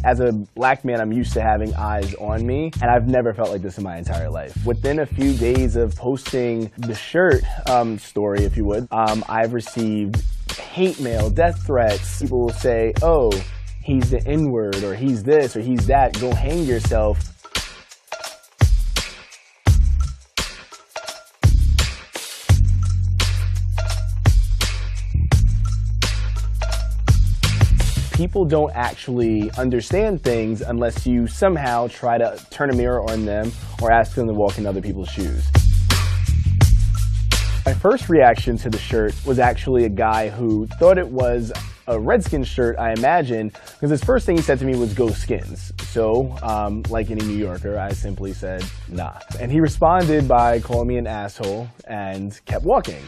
As a black man, I'm used to having eyes on me, and I've never felt like this in my entire life. Within a few days of posting the shirt story, if you would, I've received hate mail, death threats. People will say, oh, he's the N-word, or he's this, or he's that, go hang yourself. People don't actually understand things unless you somehow try to turn a mirror on them or ask them to walk in other people's shoes. My first reaction to the shirt was actually a guy who thought it was a Redskins shirt, I imagine, because his first thing he said to me was, "Go Skins." So, like any New Yorker, I simply said, nah. And he responded by calling me an asshole and kept walking.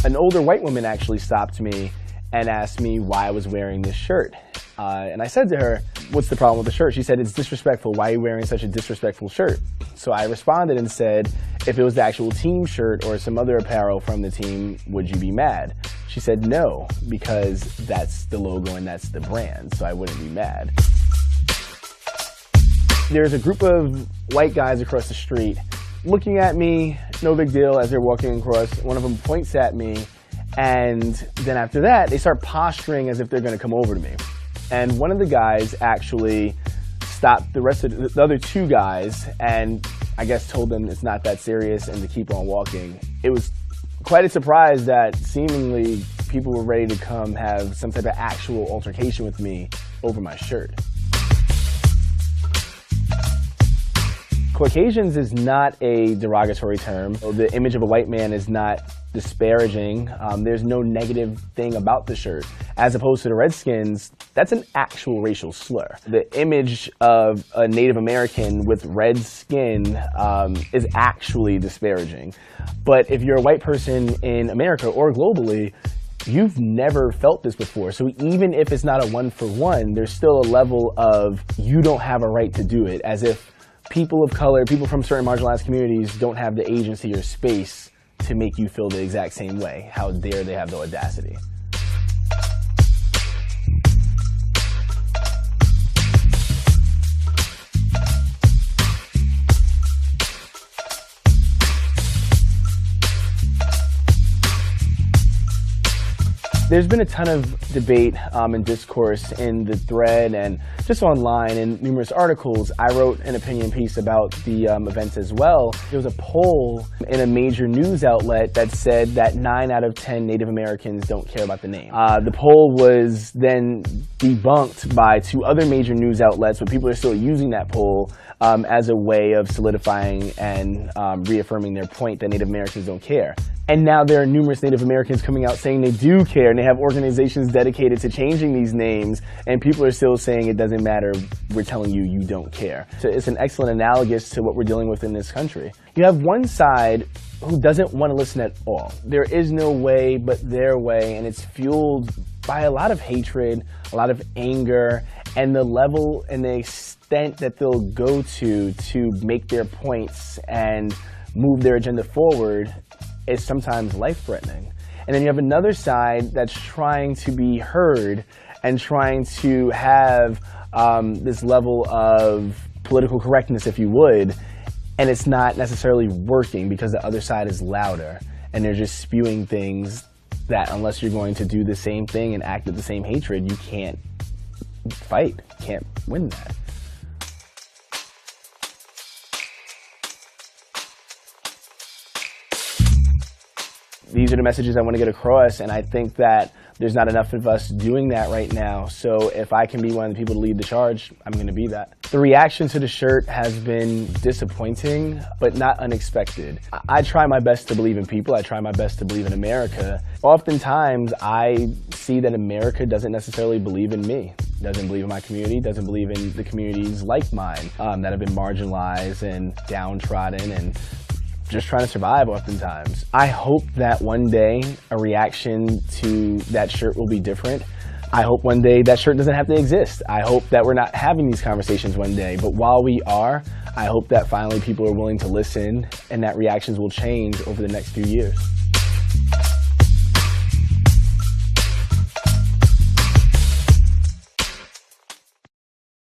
An older white woman actually stopped me and asked me why I was wearing this shirt. And I said to her, what's the problem with the shirt? She said, it's disrespectful. Why are you wearing such a disrespectful shirt? So I responded and said, if it was the actual team shirt or some other apparel from the team, would you be mad? She said no, because that's the logo and that's the brand, so I wouldn't be mad. There's a group of white guys across the street looking at me, no big deal, as they're walking across. One of them points at me, and then after that, they start posturing as if they're going to come over to me. And one of the guys actually stopped the rest of the other two guys and I guess told them it's not that serious and to keep on walking. It was quite a surprise that seemingly people were ready to come have some type of actual altercation with me over my shirt. Caucasians is not a derogatory term. The image of a white man is not disparaging. There's no negative thing about the shirt. As opposed to the Redskins, that's an actual racial slur. The image of a Native American with red skin is actually disparaging. But if you're a white person in America or globally, you've never felt this before. So even if it's not a one-for-one, there's still a level of you don't have a right to do it, as if people of color, people from certain marginalized communities don't have the agency or space to make you feel the exact same way. How dare they have the audacity? There's been a ton of debate and discourse in the thread and just online in numerous articles. I wrote an opinion piece about the event as well. There was a poll in a major news outlet that said that 9 out of 10 Native Americans don't care about the name. The poll was then debunked by 2 other major news outlets, but people are still using that poll as a way of solidifying and reaffirming their point that Native Americans don't care. And now there are numerous Native Americans coming out saying they do care, and they have organizations dedicated to changing these names, and people are still saying it doesn't matter, we're telling you, you don't care. So it's an excellent analogous to what we're dealing with in this country. You have one side who doesn't want to listen at all. There is no way but their way, and it's fueled by a lot of hatred, a lot of anger, and the level and the extent that they'll go to make their points and move their agenda forward is sometimes life-threatening. And then you have another side that's trying to be heard and trying to have this level of political correctness, if you would, and it's not necessarily working because the other side is louder and they're just spewing things that unless you're going to do the same thing and act with the same hatred, you can't fight, can't win that. These are the messages I want to get across, and I think that there's not enough of us doing that right now. So if I can be one of the people to lead the charge, I'm going to be that. The reaction to the shirt has been disappointing, but not unexpected. I try my best to believe in people. I try my best to believe in America. Oftentimes, I see that America doesn't necessarily believe in me, doesn't believe in my community, doesn't believe in the communities like mine that have been marginalized and downtrodden and just trying to survive oftentimes. I hope that one day a reaction to that shirt will be different. I hope one day that shirt doesn't have to exist. I hope that we're not having these conversations one day, but while we are, I hope that finally people are willing to listen and that reactions will change over the next few years.